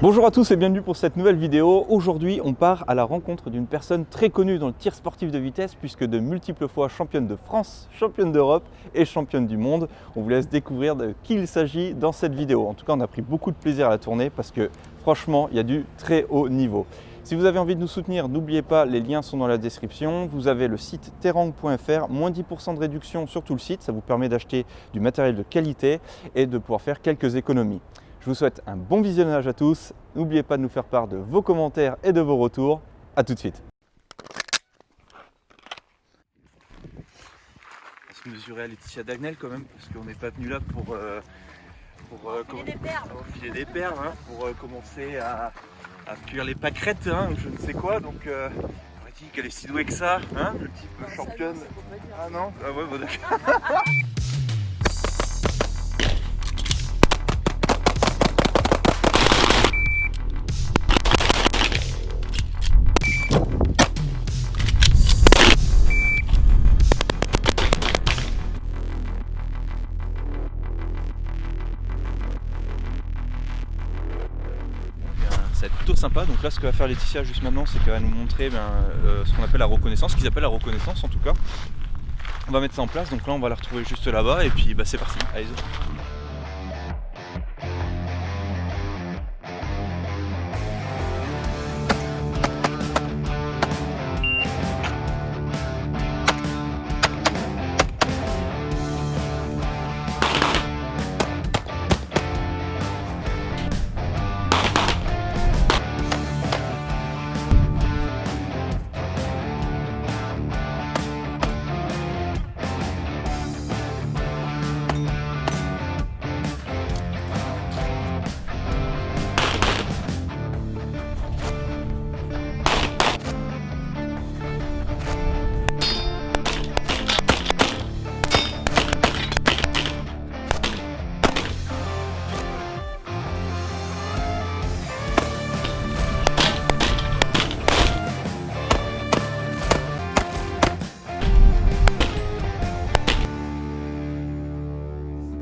Bonjour à tous et bienvenue pour cette nouvelle vidéo. Aujourd'hui, on part à la rencontre d'une personne très connue dans le tir sportif de vitesse puisque de multiples fois championne de France, championne d'Europe et championne du monde. On vous laisse découvrir de qui il s'agit dans cette vidéo. En tout cas, on a pris beaucoup de plaisir à la tourner parce que franchement, il y a du très haut niveau. Si vous avez envie de nous soutenir, n'oubliez pas, les liens sont dans la description. Vous avez le site terang.fr, moins 10% de réduction sur tout le site. Ça vous permet d'acheter du matériel de qualité et de pouvoir faire quelques économies. Je vous souhaite un bon visionnage à tous. N'oubliez pas de nous faire part de vos commentaires et de vos retours. A tout de suite. On va se mesurer à Laetitia Dagnel quand même, parce qu'on n'est pas venu là pour filer des perles, hein, pour commencer à cuire les pâquerettes, hein, je ne sais quoi. Donc, on dit qu'elle est si douée que ça, hein, le type championne. Ah non, ah ouais, bon, d'accord. Ça va être plutôt sympa. Donc là, ce que va faire Laetitia juste maintenant, c'est qu'elle va nous montrer ce qu'on appelle la reconnaissance, ce qu'ils appellent la reconnaissance en tout cas. On va mettre ça en place, donc là on va la retrouver juste là-bas et puis c'est parti, allez-y.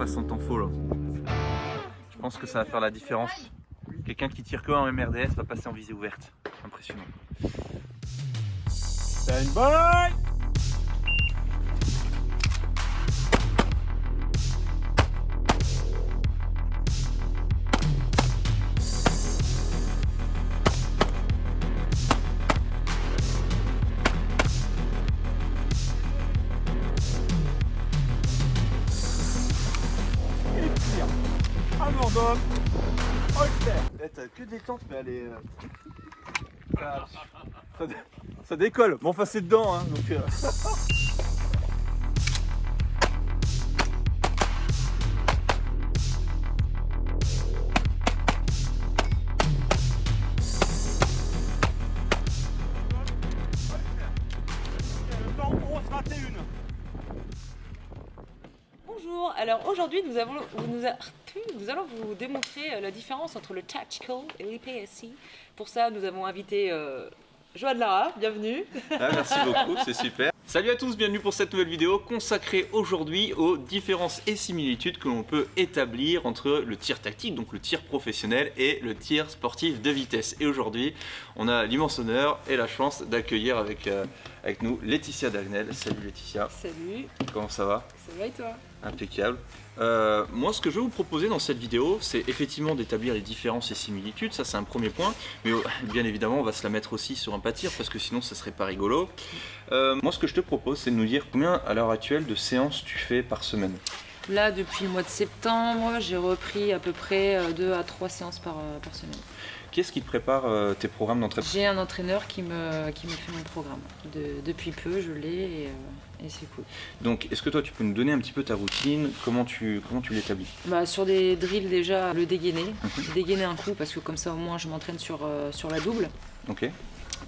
Son temps faux là. Je pense que ça va faire la différence. Quelqu'un qui tire que en MRDS va passer en visée ouverte. Impressionnant. Stand by. Abandonne. T'as que des tentes, mais elle est. Ça décolle. Bon, enfin, c'est dedans, hein, donc. Bonjour, alors aujourd'hui nous allons vous démontrer la différence entre le Tactical et l'IPSC. Pour ça nous avons invité Joanne Lara, bienvenue. Ah, merci beaucoup, c'est super. Salut à tous, bienvenue pour cette nouvelle vidéo consacrée aujourd'hui aux différences et similitudes que l'on peut établir entre le tir tactique, donc le tir professionnel, et le tir sportif de vitesse. Et aujourd'hui, on a l'immense honneur et la chance d'accueillir avec nous Laetitia Dagnel. Salut Laetitia. Salut. Comment ça va? Ça va et toi? Impeccable. Moi, ce que je vais vous proposer dans cette vidéo, c'est effectivement d'établir les différences et similitudes. Ça, c'est un premier point. Mais bien évidemment, on va se la mettre aussi sur un pas tir parce que sinon, ça serait pas rigolo. Moi, ce que je te propose, c'est de nous dire combien, à l'heure actuelle, de séances tu fais par semaine. Là, depuis le mois de septembre, j'ai repris à peu près 2 à 3 séances par semaine. Qui est-ce qui te prépare tes programmes d'entraînement? J'ai un entraîneur qui me fait mon programme. Depuis peu, je l'ai et c'est cool. Donc, est-ce que toi, tu peux nous donner un petit peu ta routine? Comment tu l'établis? Sur des drills, déjà, le dégainer. Dégainer un coup, parce que comme ça, au moins, je m'entraîne sur la double. Ok.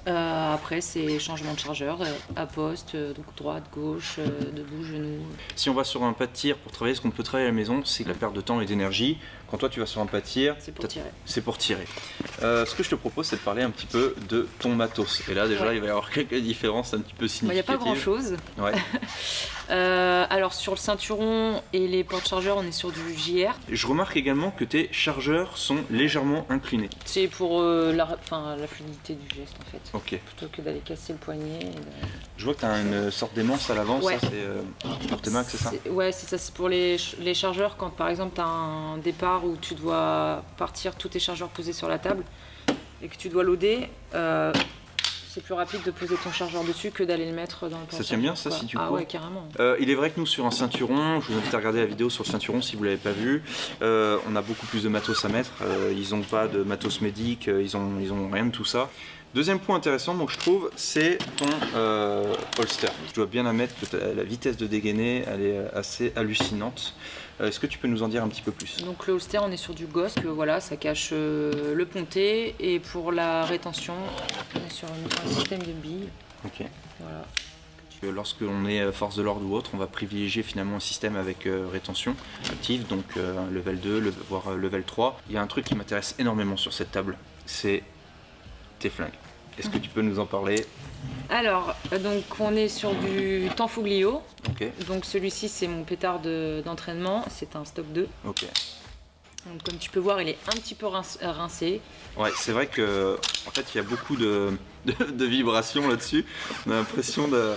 Après, c'est changement de chargeur, à poste, donc droite, gauche, debout, genou. Si on va sur un pas de tir pour travailler ce qu'on peut travailler à la maison, c'est la perte de temps et d'énergie. Quand toi tu vas sur un pas de tir, C'est pour tirer. c'est pour tirer. Ce que je te propose, c'est de parler un petit peu de ton matos. Et là déjà, il va y avoir quelques différences un petit peu Il n'y a significatives. pas grand chose. Ouais. Alors sur le ceinturon et les porte-chargeurs, on est sur du JR. Je remarque également que tes chargeurs sont légèrement inclinés. C'est pour la fluidité du geste en fait. Ok. Plutôt que d'aller casser le poignet. Je vois que tu as une sorte d'aimance à l'avant, Ouais. ça c'est pour tes mains que c'est ça? Ouais, c'est ça. C'est pour les chargeurs quand par exemple tu as un départ où tu dois partir tous tes chargeurs posés sur la table et que tu dois loader. C'est plus rapide de poser ton chargeur dessus que d'aller le mettre dans le porte-chargeur. Ça tient bien ça si tu cours? Ah ouais, carrément. Il est vrai que nous sur un ceinturon, je vous invite à regarder la vidéo sur le ceinturon si vous ne l'avez pas vu, on a beaucoup plus de matos à mettre, ils n'ont pas de matos médic, ils ont rien de tout ça. Deuxième point intéressant, moi, que je trouve, c'est ton holster. Je dois bien admettre que la vitesse de dégainer, elle est assez hallucinante. Est-ce que tu peux nous en dire un petit peu plus? Donc le holster, on est sur du Ghost, voilà, ça cache le ponté, et pour la rétention, on est sur un système de billes. Ok. Voilà. Lorsque l'on est force de l'ordre ou autre, on va privilégier finalement un système avec rétention active, donc level 2, voire level 3. Il y a un truc qui m'intéresse énormément sur cette table, c'est tes flingues. Est-ce que tu peux nous en parler? Alors, donc on est sur du Tanfoglio. Ok. Donc celui-ci, c'est mon pétard d'entraînement, c'est un stock 2. Ok. Donc comme tu peux voir, il est un petit peu rincé. Ouais, c'est vrai que en fait il y a beaucoup de vibrations là-dessus. On a l'impression de.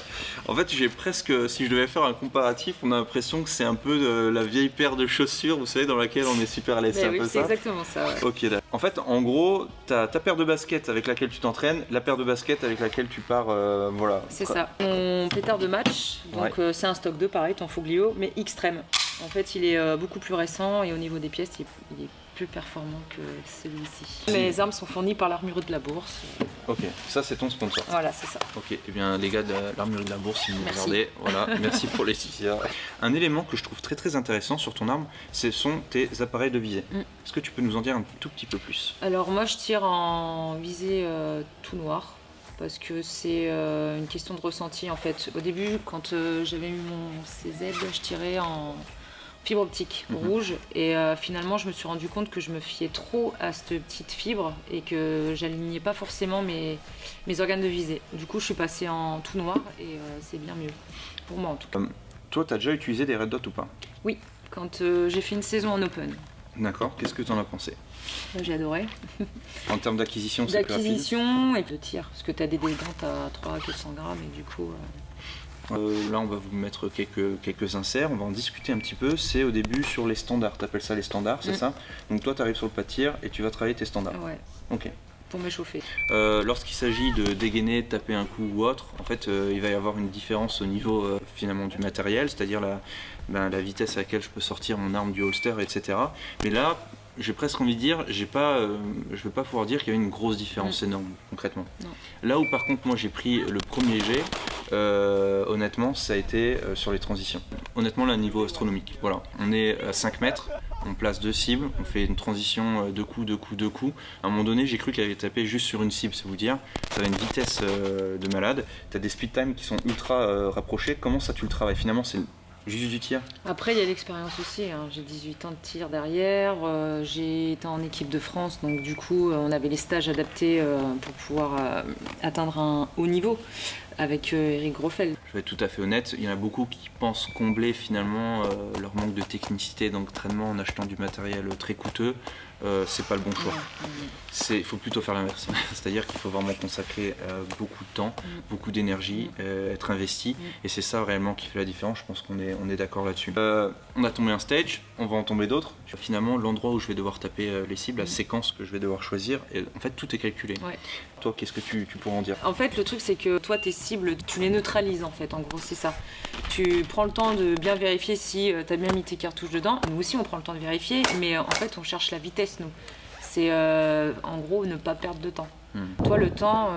En fait, j'ai presque, si je devais faire un comparatif, on a l'impression que c'est un peu la vieille paire de chaussures, vous savez, dans laquelle on est super à l'aise. C'est un Oui, peu c'est ça. exactement ça. Ouais. Ok, d'accord. En fait, en gros, t'as ta paire de baskets avec laquelle tu t'entraînes, la paire de baskets avec laquelle tu pars, voilà. C'est ça. Mon pétard de match, donc c'est un stock 2 pareil, Tanfoglio, mais extrême. En fait, il est beaucoup plus récent et au niveau des pièces, il est plus performant que celui-ci. Mes armes sont fournies par l'armurerie de la Bourse. Ok, ça c'est ton sponsor. Voilà, c'est ça. Ok, et bien les gars de l'armurerie de la Bourse, si vous nous Merci. regardez, voilà, merci pour les t-shirts. Un élément que je trouve très très intéressant sur ton arme, ce sont tes appareils de visée. Est-ce que tu peux nous en dire un tout petit peu plus? Alors moi, je tire en visée tout noir. Parce que c'est une question de ressenti en fait. Au début, quand j'avais eu mon CZ, je tirais en fibre optique rouge et finalement je me suis rendu compte que je me fiais trop à cette petite fibre et que j'alignais pas forcément mes organes de visée. Du coup, je suis passée en tout noir et c'est bien mieux, pour moi en tout cas. Toi, tu as déjà utilisé des red dots ou pas? Oui, quand j'ai fait une saison en open. D'accord, qu'est-ce que tu en as pensé? J'ai adoré. En termes d'acquisition, c'est plus rapide? D'acquisition et de tir, parce que tu as des dégâts à 300-400 grammes et du coup... Là, on va vous mettre quelques inserts, on va en discuter un petit peu. C'est au début sur les standards, tu appelles ça les standards, c'est ça? Donc toi, tu arrives sur le pas de tir et tu vas travailler tes standards. Ouais. Ok. Pour m'échauffer. Lorsqu'il s'agit de dégainer, de taper un coup ou autre, en fait, il va y avoir une différence au niveau finalement du matériel, c'est-à-dire la vitesse à laquelle je peux sortir mon arme du holster, etc. Mais là, j'ai presque envie de dire, je ne vais pas pouvoir dire qu'il y a une grosse différence énorme, concrètement. Non. Là où par contre, moi j'ai pris le premier jet, honnêtement, ça a été sur les transitions. Honnêtement, là, niveau astronomique. Voilà, on est à 5 mètres, on place 2 cibles, on fait une transition 2 coups, 2 coups, 2 coups. À un moment donné, j'ai cru qu'elle allait taper juste sur une cible, c'est vous dire. Ça a une vitesse de malade. Tu as des speed time qui sont ultra rapprochés. Comment ça tu le travailles? Finalement, c'est juste du tir? Après, il y a l'expérience aussi. Hein. J'ai 18 ans de tir derrière. J'ai été en équipe de France, donc du coup, on avait les stages adaptés pour pouvoir atteindre un haut niveau avec Eric Grofeld. Je vais être tout à fait honnête, il y en a beaucoup qui pensent combler finalement leur manque de technicité d'entraînement en achetant du matériel très coûteux. C'est pas le bon choix. Il faut plutôt faire l'inverse. C'est-à-dire qu'il faut vraiment consacrer beaucoup de temps, beaucoup d'énergie, être investi. Et c'est ça réellement qui fait la différence. Je pense qu'on est d'accord là-dessus. On a tombé un stage, on va en tomber d'autres. Finalement, l'endroit où je vais devoir taper les cibles, la séquence que je vais devoir choisir, et en fait, tout est calculé. Ouais. Toi, qu'est-ce que tu pourrais en dire? En fait, le truc, c'est que toi, tes cibles, tu les neutralises en fait. En gros, c'est ça. Tu prends le temps de bien vérifier si tu as bien mis tes cartouches dedans. Nous aussi, on prend le temps de vérifier, mais en fait, on cherche la vitesse, nous. C'est en gros ne pas perdre de temps. Toi, le temps,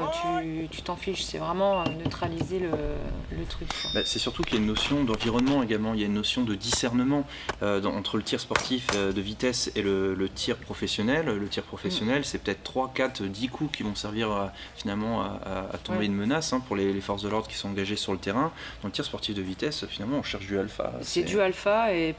tu t'en fiches. C'est vraiment neutraliser le truc. Bah, c'est surtout qu'il y a une notion d'environnement également. Il y a une notion de discernement entre le tir sportif de vitesse et le tir professionnel. Le tir professionnel, c'est peut-être 3, 4, 10 coups qui vont servir finalement à tomber une menace pour les forces de l'ordre qui sont engagées sur le terrain. Dans le tir sportif de vitesse, finalement, on cherche du alpha. C'est du alpha et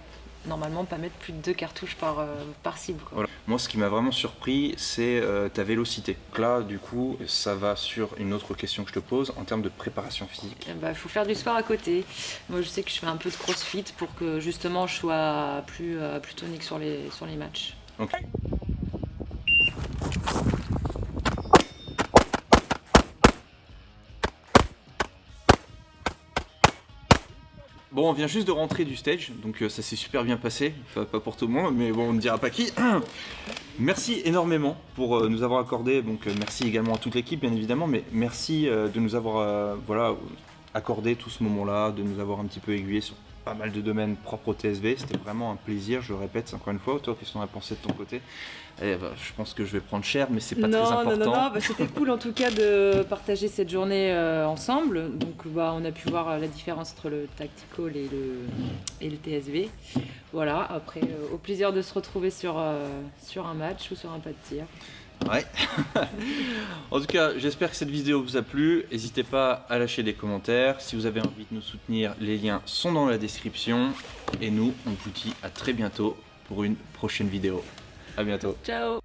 normalement pas mettre plus de 2 cartouches par cible, quoi. Voilà. Moi, ce qui m'a vraiment surpris, c'est ta vélocité. Donc là, du coup, ça va sur une autre question que je te pose en termes de préparation physique. Il faut faire du sport à côté. Moi, je sais que je fais un peu de crossfit pour que justement je sois plus tonique sur les matchs. Ok. Bon, on vient juste de rentrer du stage, donc ça s'est super bien passé. Enfin, pas pour tout le monde, mais bon, on ne dira pas qui. Merci énormément pour nous avoir accordé, donc merci également à toute l'équipe bien évidemment, mais merci de nous avoir voilà, accordé tout ce moment-là, de nous avoir un petit peu aiguillé sur pas mal de domaines propres au TSV. C'était vraiment un plaisir, je le répète encore une fois. Toi, qu'est-ce que tu en as pensé de ton côté? Je pense que je vais prendre cher, mais c'est pas très important. Non, c'était cool en tout cas de partager cette journée ensemble. Donc on a pu voir la différence entre le tactical et le TSV. Voilà, après au plaisir de se retrouver sur un match ou sur un pas de tir. Ouais. En tout cas, j'espère que cette vidéo vous a plu. N'hésitez pas à lâcher des commentaires. Si vous avez envie de nous soutenir, les liens sont dans la description. Et nous, on vous dit à très bientôt pour une prochaine vidéo. À bientôt. Ciao.